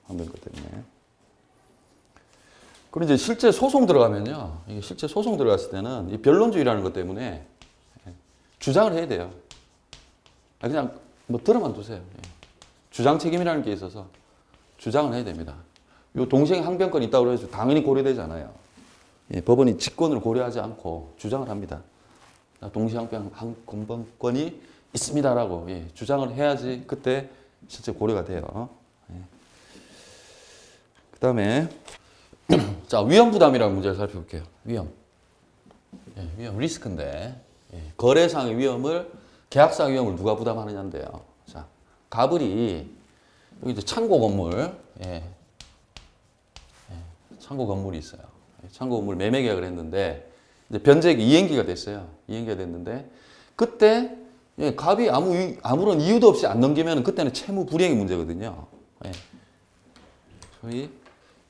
항변권 때문에. 그리고 이제 실제 소송 들어가면요. 이게 실제 소송 들어갔을 때는 이 변론주의라는 것 때문에 예, 주장을 해야 돼요. 그냥 뭐 들어만 두세요. 예. 주장 책임이라는 게 있어서 주장을 해야 됩니다. 요 동시행 항변권이 있다고 해서 당연히 고려되지 않아요. 예, 법원이 직권을 고려하지 않고 주장을 합니다. 동시행 항변권이 있습니다라고 예, 주장을 해야지 그때 실제 고려가 돼요. 예. 그 다음에 자, 위험 부담이라는 문제를 살펴볼게요. 위험. 예, 위험 리스크인데 예, 거래상의 위험을 계약상 위험을 누가 부담하느냐인데요. 자, 가불이 여기 이제 창고 건물, 예, 창고 건물이 있어요. 창고 건물 매매 계약을 했는데 이제 변제액이 이행기가 됐어요. 이행기가 됐는데 그때 예, 갑이 아무런 이유도 없이 안 넘기면 그때는 채무 불이행의 문제거든요. 예. 소위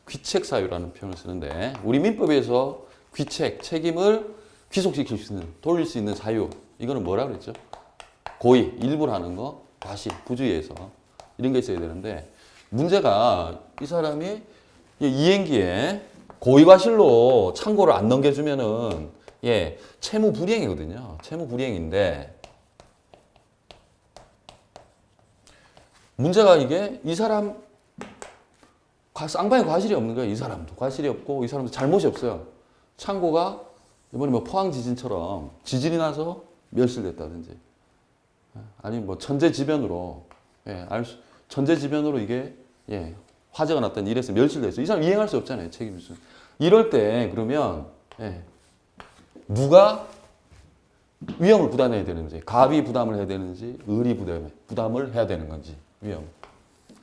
귀책 사유라는 표현을 쓰는데 우리 민법에서 귀책, 책임을 귀속시킬 수 있는, 돌릴 수 있는 사유 이거는 뭐라 그랬죠? 고의, 일부러 하는 거, 과실, 부주의해서 이런 게 있어야 되는데 문제가 이 사람이 이행기에 고의과실로 창고를 안 넘겨주면은 예, 채무 불이행이거든요. 채무 불이행인데 문제가 이게 이 사람 쌍방에 과실이 없는 거예요. 이 사람도 과실이 없고 이 사람도 잘못이 없어요. 창고가 이번에 뭐 포항 지진처럼 지진이 나서 멸실됐다든지 아니면 뭐 천재지변으로 천재지변으로 이게 화재가 났다는 일에서 멸실됐어. 이 사람 이행할 수 없잖아요. 책임을. 이럴 때 그러면 누가 위험을 부담해야 되는지, 갑이 부담을 해야 되는지, 을이 부담을 해야 되는 건지 위험.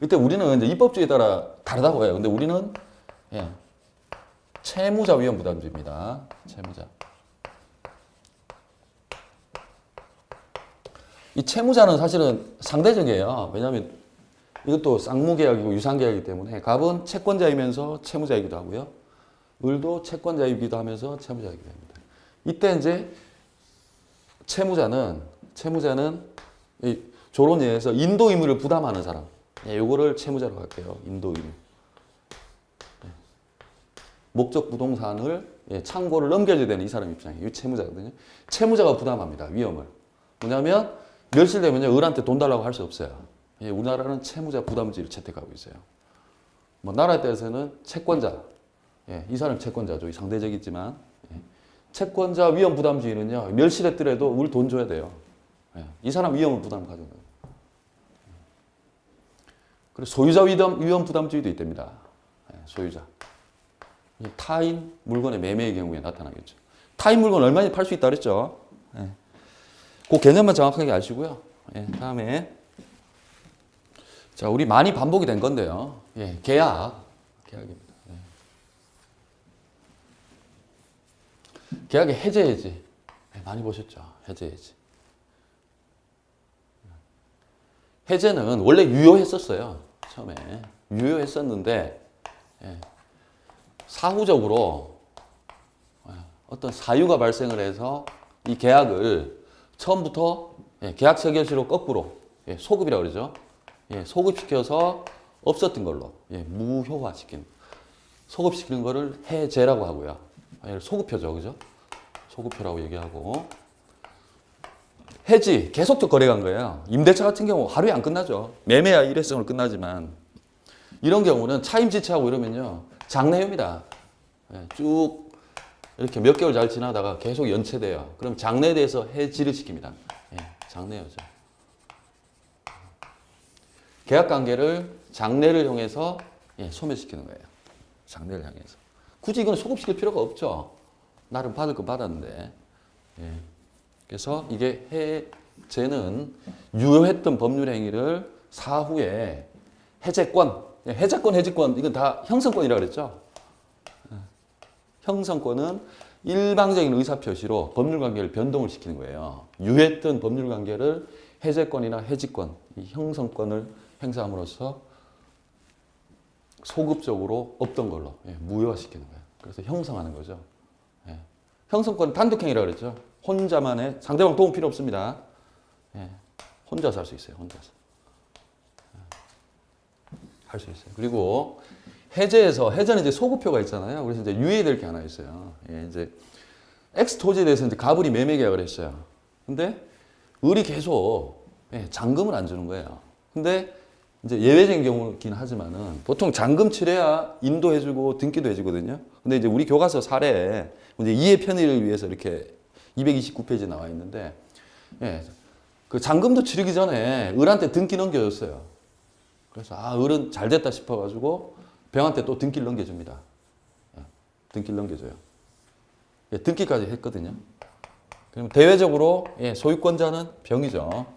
이때 우리는 이제 입법주의에 따라 다르다고 해요. 근데 우리는 채무자 위험 부담주의입니다. 채무자. 이 채무자는 사실은 상대적이에요. 왜냐하면 이것도 쌍무계약이고 유상계약이기 때문에 갑은 채권자이면서 채무자이기도 하고요. 을도 채권자이기도 하면서 채무자이기도 합니다. 이때 이제 채무자는 이 조론 예에서 인도 의무를 부담하는 사람. 요거를 채무자로 할게요. 인도 의무. 목적 부동산을 창고를 넘겨줘야 되는 이 사람 입장이에요. 이 채무자거든요. 채무자가 부담합니다. 위험을. 뭐냐면 멸실되면요. 을한테 돈 달라고 할 수 없어요. 우리나라는 채무자 부담주의를 채택하고 있어요. 뭐 나라에 따라서는 채권자. 이 사람 채권자죠. 상대적이지만 채권자 위험 부담주의는요. 멸실했더라도 우리 돈 줘야 돼요. 이 사람 위험을 부담 가져요. 그리고 소유자 위험 부담주의도 있답니다. 소유자. 타인 물건의 매매의 경우에 나타나겠죠. 타인 물건 얼마나 팔 수 있다 그랬죠. 그 개념만 정확하게 아시고요. 다음에 자 우리 많이 반복이 된 건데요. 계약입니다. 계약의 해제 해지 많이 보셨죠. 해제 해지. 해제는 원래 유효했었어요. 처음에 유효했었는데 사후적으로 어떤 사유가 발생을 해서 이 계약을 처음부터 계약 체결시로 거꾸로 소급이라고 그러죠. 소급시켜서 없었던 걸로 무효화시키는 소급시키는 거를 해제라고 하고요. 소급표죠, 그죠? 소급표라고 얘기하고 해지 계속적 거래가 한 거예요. 임대차 같은 경우 하루에 안 끝나죠. 매매야 일회성으로 끝나지만 이런 경우는 차임지체하고 이러면요 장래효입니다. 쭉 이렇게 몇 개월 잘 지나다가 계속 연체돼요. 그럼 장래에 대해서 해지를 시킵니다. 장래효죠. 계약관계를 장래를 향해서 소멸시키는 거예요. 장래를 향해서. 굳이 이건 소급시킬 필요가 없죠. 나름 받을 거 받았는데. 그래서 이게 해제는 유효했던 법률 행위를 사후에 해제권, 해지권 이건 다 형성권이라고 그랬죠. 형성권은 일방적인 의사표시로 법률관계를 변동을 시키는 거예요. 유효했던 법률관계를 해제권이나 해지권, 이 형성권을 행사함으로써 소급적으로 없던 걸로 무효화시키는 거예요. 그래서 형성하는 거죠. 형성권은 단독행위라고 그랬죠. 혼자만의 상대방 도움 필요 없습니다. 혼자서 할 수 있어요. 혼자서 할 수 있어요. 그리고 해제는 이제 소급표가 있잖아요. 그래서 이제 유의될 게 하나 있어요. 이제 X 토지에 대해서 이제 갑을이 매매 계약을 했어요. 근데 을이 계속 잔금을 안 주는 거예요. 근데 이제 예외적인 경우긴 하지만은 보통 잔금 치러야 인도해주고 등기도 해주거든요. 근데 이제 우리 교과서 사례에 이제 이해 편의를 위해서 이렇게 229페이지에 나와 있는데, 그 잔금도 치르기 전에 을한테 등기 넘겨줬어요. 그래서 을은 잘 됐다 싶어가지고 병한테 또 등기를 넘겨줍니다. 등기를 넘겨줘요. 등기까지 했거든요. 그럼 대외적으로 소유권자는 병이죠.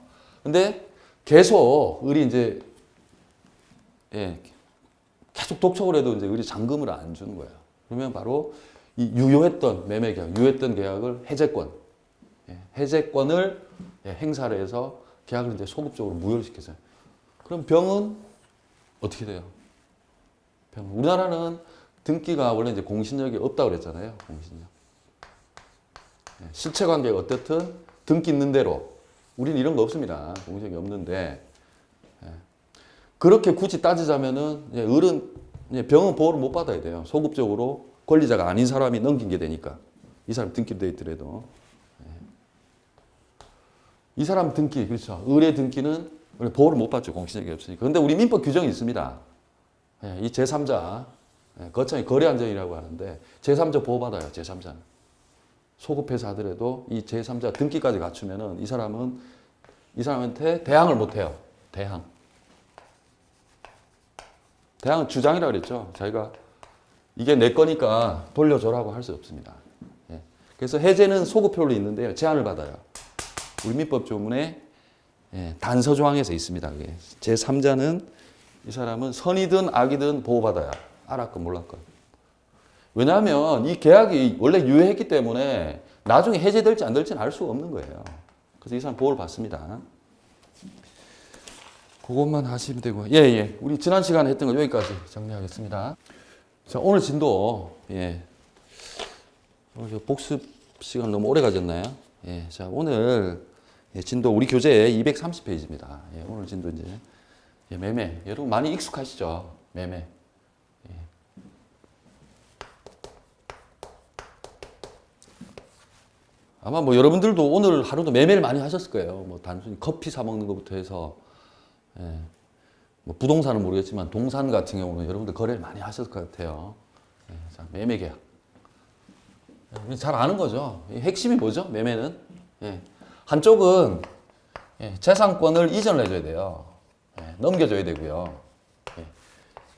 근데 계속 을이 이제 계속 독촉을 해도 이제 을이 잔금을 안 주는 거예요. 그러면 바로 이 유효했던 매매 계약, 유효했던 계약을 해제권을 행사를 해서 계약을 이제 소급적으로 무효를 시켰어요. 그럼 병은 어떻게 돼요? 우리나라는 등기가 원래 이제 공신력이 없다고 그랬잖아요. 공신력. 실체 관계가 어떻든 등기 있는 대로 우리는 이런 거 없습니다. 공신력이 없는데 그렇게 굳이 따지자면은 을은 병은 보호를 못 받아야 돼요. 소급적으로 권리자가 아닌 사람이 넘긴 게 되니까 이 사람 등기도 돼 있더라도 이 사람 등기 그렇죠. 을의 등기는 보호를 못 받죠. 공신력이 없으니까. 그런데 우리 민법 규정이 있습니다. 이 제3자 거창히 거래안전이라고 하는데 제3자 보호받아요. 제3자는 소급해서 하더라도 이 제3자 등기까지 갖추면은 이 사람은 이 사람한테 대항을 못해요. 대항. 대항은 주장이라고 그랬죠. 자기가 이게 내 거니까 돌려줘라고 할 수 없습니다. 예. 그래서 해제는 소급표로 있는데요. 제한을 받아요. 우리 민법 조문에 단서 조항에서 있습니다. 제3자는 이 사람은 선이든 악이든 보호받아야 알았건 몰랐건. 왜냐하면 이 계약이 원래 유효했기 때문에 나중에 해제될지 안 될지는 알 수가 없는 거예요. 그래서 이 사람 보호를 받습니다. 그것만 하시면 되고요. 예. 우리 지난 시간에 했던 거 여기까지 정리하겠습니다. 자, 오늘 진도, 오늘 복습 시간 너무 오래 가졌나요? 자, 오늘 진도 우리 교재 230페이지입니다. 오늘 진도 이제 매매. 여러분 많이 익숙하시죠? 매매. 아마 뭐 여러분들도 오늘 하루도 매매를 많이 하셨을 거예요. 뭐 단순히 커피 사 먹는 것부터 해서, 뭐 부동산은 모르겠지만 동산 같은 경우는 여러분들 거래를 많이 하셨을 것 같아요. 자, 매매 계약. 잘 아는 거죠. 핵심이 뭐죠? 매매는 한쪽은 재산권을 이전을 해줘야 돼요. 넘겨줘야 되고요.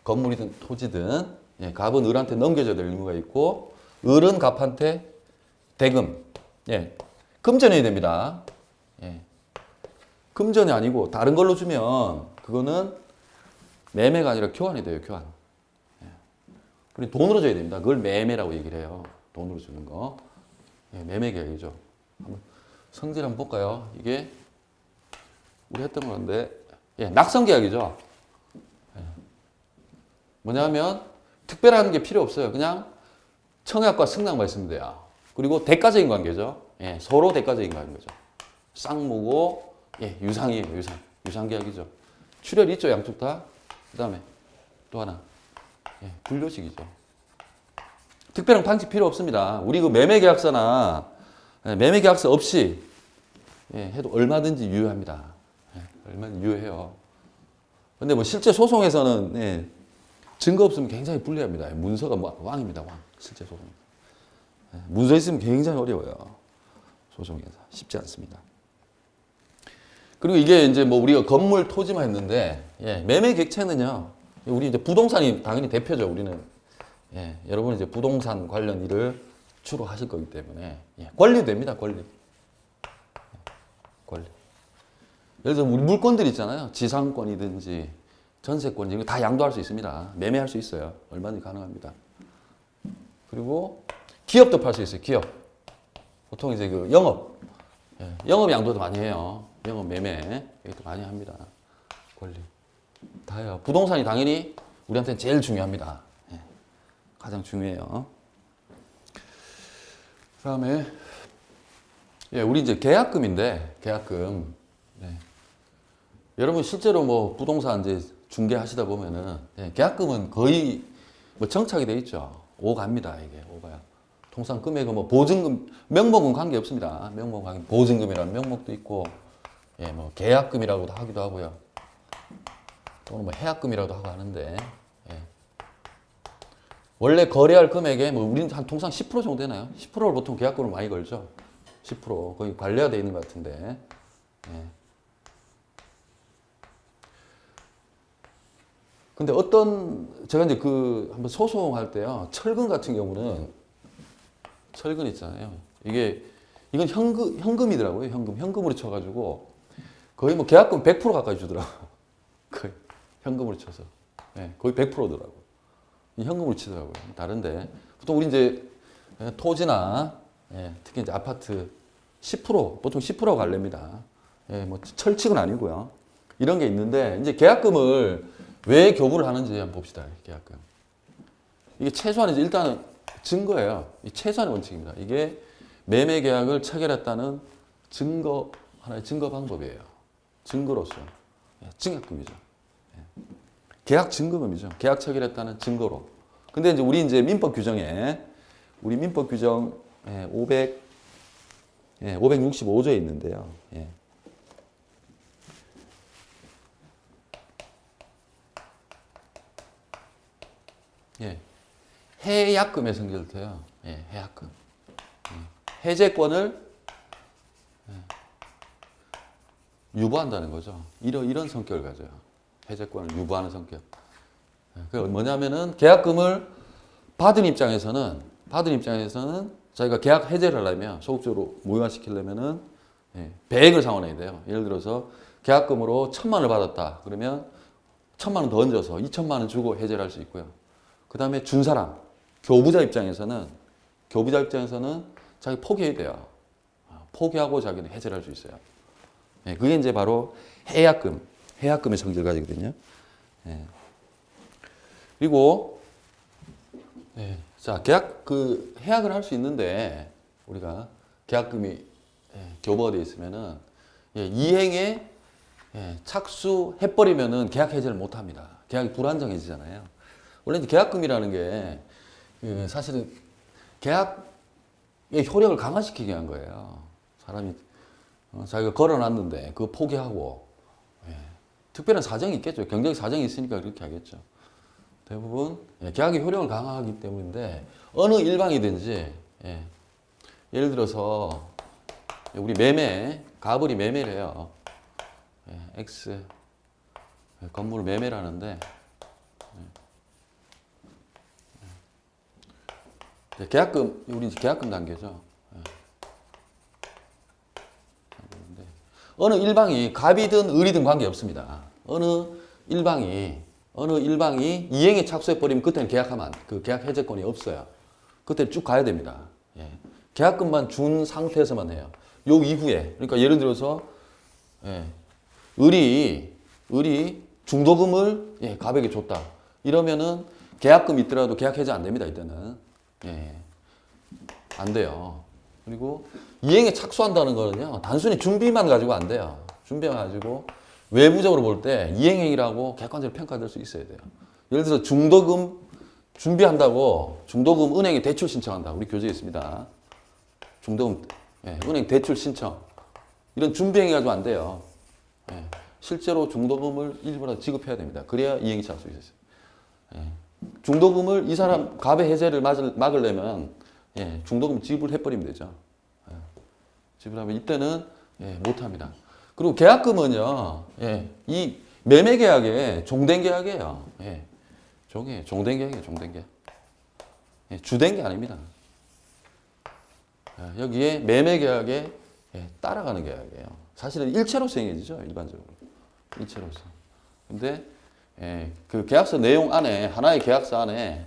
건물이든 토지든 갑은 을한테 넘겨줘야 될 의무가 있고 을은 갑한테 대금, 금전해야 됩니다. 금전이 아니고 다른 걸로 주면 그거는 매매가 아니라 교환이 돼요. 교환. 우리 돈으로 줘야 됩니다. 그걸 매매라고 얘기를 해요. 돈으로 주는 거. 매매 계약이죠. 한번 성질 한번 볼까요? 이게 우리 했던 건데 낙선 계약이죠. 뭐냐면 특별한 게 필요 없어요. 그냥 청약과 승낙만 있으면 돼요. 그리고 대가적인 관계죠. 서로 대가적인 관계죠. 쌍무고 유상이에요. 유상 계약이죠. 출혈이 있죠. 양쪽 다. 그 다음에 또 하나 불료식이죠. 특별한 방식 필요 없습니다. 우리 그 매매계약서나 매매계약서 없이 해도 얼마든지 유효합니다. 얼마든지 유효해요. 근데 뭐 실제 소송에서는 증거 없으면 굉장히 불리합니다. 문서가 왕입니다. 왕. 실제 소송. 문서 있으면 굉장히 어려워요. 소송에서. 쉽지 않습니다. 그리고 이게 이제 뭐 우리가 건물 토지만 했는데 매매 객체는요. 우리 이제 부동산이 당연히 대표죠. 우리는 여러분 이제 부동산 관련 일을 주로 하실 거기 때문에 권리 됩니다. 권리. 예를 들어 우리 물건들 있잖아요. 지상권이든지 전세권 이거 다 양도할 수 있습니다. 매매할 수 있어요. 얼마든지 가능합니다. 그리고 기업도 팔 수 있어요. 기업. 보통 이제 그 영업 양도도 많이 해요. 영업 매매 이것도 많이 합니다. 권리 다요. 부동산이 당연히 우리한테는 제일 중요합니다. 가장 중요해요. 그다음에 우리 이제 계약금인데 계약금. 여러분 실제로 뭐 부동산 이제 중개하시다 보면은 계약금은 거의 뭐 정착이 돼 있죠. 오갑니다. 이게 오가요. 통상 금액은 뭐 보증금, 명목은 관계 없습니다. 명목 관계, 보증금이라는 명목도 있고, 뭐 계약금이라고도 하기도 하고요. 또는 뭐 해약금이라고도 하고 하는데, 원래 거래할 금액에 뭐 우리는 한 통상 10% 정도 되나요? 10%를 보통 계약금으로 많이 걸죠. 10% 거의 관리가 돼 있는 것 같은데. 근데 제가 이제 한번 소송할 때요. 철근 같은 경우는 철근 있잖아요. 이건 현금이더라고요. 현금으로 쳐가지고 거의 뭐 계약금 100% 가까이 주더라고요. 거의 현금으로 쳐서. 거의 100%더라고요. 현금으로 치더라고요. 다른데 보통 우리 이제 토지나 특히 이제 아파트 10% 보통 10% 갈래입니다. 뭐 철칙은 아니고요. 이런 게 있는데 이제 계약금을 왜 교부를 하는지 한번 봅시다. 계약금. 이게 최소한 이제 일단은 증거예요. 이 최소한의 원칙입니다. 이게 매매 계약을 체결했다는 하나의 증거 방법이에요. 증거로서. 증약금이죠. 계약 증거금이죠. 계약 체결했다는 증거로. 근데 이제 우리 민법 규정에 민법 규정 565조에 있는데요. 해약금의 성질부터요. 해약금. 해제권을 유보한다는 거죠. 이런 성격을 가져요. 해제권을 유보하는 성격. 그 뭐냐면은 계약금을 받은 입장에서는 자기가 계약 해제를 하려면 소극적으로 무효화시키려면은 배액을 상환해야 돼요. 예를 들어서 계약금으로 1,000만 원을 받았다. 그러면 1,000만 원 더 얹어서 2,000만 원 주고 해제를 할 수 있고요. 그 다음에 준 사람, 교부자 입장에서는 자기 포기해야 돼요. 포기하고 자기는 해제를 할 수 있어요. 그게 이제 바로 해약금의 성질을 가지거든요. 그리고 자, 해약을 할 수 있는데 우리가 계약금이 교부가 되어 있으면은 이행에 착수해버리면은 계약 해제를 못 합니다. 계약이 불안정해지잖아요. 원래 계약금이라는 게 사실은 계약의 효력을 강화시키기 위한 거예요. 사람이 자기가 걸어놨는데 그거 포기하고 특별한 사정이 있겠죠. 경제적 사정이 있으니까 그렇게 하겠죠. 대부분 계약의 효력을 강화하기 때문인데 어느 일방이든지 예를 들어서 우리 가불이 매매를 해요. X 건물을 매매를 하는데 우리 계약금 단계죠. 어느 일방이 갑이든 을이든 관계 없습니다. 어느 일방이 이행에 착수해버리면 그때는 그 계약 해제권이 없어요. 그때 쭉 가야 됩니다. 계약금만 준 상태에서만 해요. 요 이후에, 그러니까 예를 들어서, 을이 중도금을 갑에게 줬다. 이러면은 계약금 있더라도 계약 해제 안 됩니다. 이때는. 안 돼요. 그리고 이행에 착수한다는 거는요, 단순히 준비만 가지고 안 돼요. 준비만 가지고 외부적으로 볼 때 이행행위라고 객관적으로 평가될 수 있어야 돼요. 예를 들어서 중도금 준비한다고 중도금 은행에 대출 신청한다. 우리 교재에 있습니다. 중도금 은행 대출 신청. 이런 준비행위 가지고 안 돼요. 실제로 중도금을 일부러 지급해야 됩니다. 그래야 이행이 잘 수 있어요. 중도금을 이 사람 갑의 해제를 막으려면 중도금 지불해버리면 되죠. 지불하면 이때는 못합니다. 그리고 계약금은요, 이 매매 계약에 종된 계약이에요. 종된 계약이에요, 종된 계약. 주된 게 아닙니다. 여기에 매매 계약에 따라가는 계약이에요. 사실은 일체로서 행해지죠, 일반적으로. 일체로서. 근데 그 계약서 내용 안에, 하나의 계약서 안에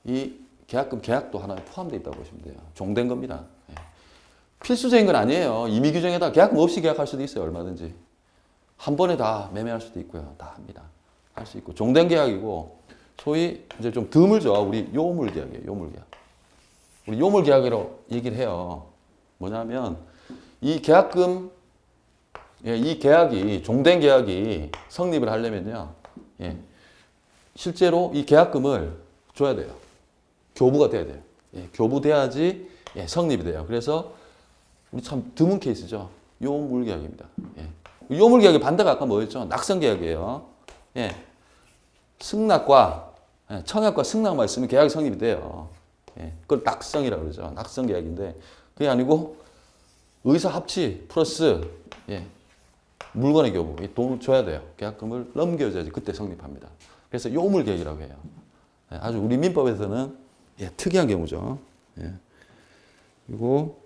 이 계약도 하나에 포함되어 있다고 보시면 돼요. 종된 겁니다. 필수적인 건 아니에요. 임의 규정에다 계약금 없이 계약할 수도 있어요. 얼마든지. 한 번에 다 매매할 수도 있고요. 다 합니다. 할 수 있고. 종된 계약이고, 소위 이제 좀 드물죠. 우리 요물 계약이에요. 요물 계약. 우리 요물 계약이라고 얘기를 해요. 뭐냐면, 이 계약금, 이 계약이, 종된 계약이 성립을 하려면요. 실제로 이 계약금을 줘야 돼요. 교부가 돼야 돼요. 교부돼야지 성립이 돼요. 그래서 우리 참 드문 케이스죠. 요물 계약입니다. 요물 계약의 반대가 아까 뭐였죠? 낙성 계약이에요. 승낙과 청약과 승낙만 있으면 계약이 성립이 돼요. 그걸 낙성이라고 그러죠. 낙성 계약인데 그게 아니고 의사 합치 플러스 물건의 교부, 돈을 줘야 돼요. 계약금을 넘겨줘야지 그때 성립합니다. 그래서 요물 계약이라고 해요. 아주 우리 민법에서는 특이한 경우죠. 그리고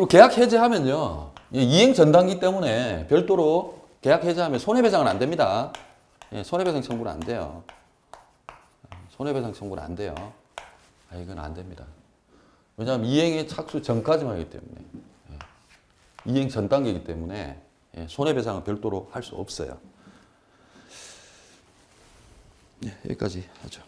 계약 해제하면요, 이행 전 단기 때문에 별도로 계약 해제하면 손해배상은 안 됩니다. 손해배상 청구는 안 돼요. 손해배상 청구는 안 돼요. 이건 안 됩니다. 왜냐하면 이행의 착수 전까지만 하기 때문에, 이행 전 단계이기 때문에 손해배상은 별도로 할 수 없어요. 여기까지 하죠.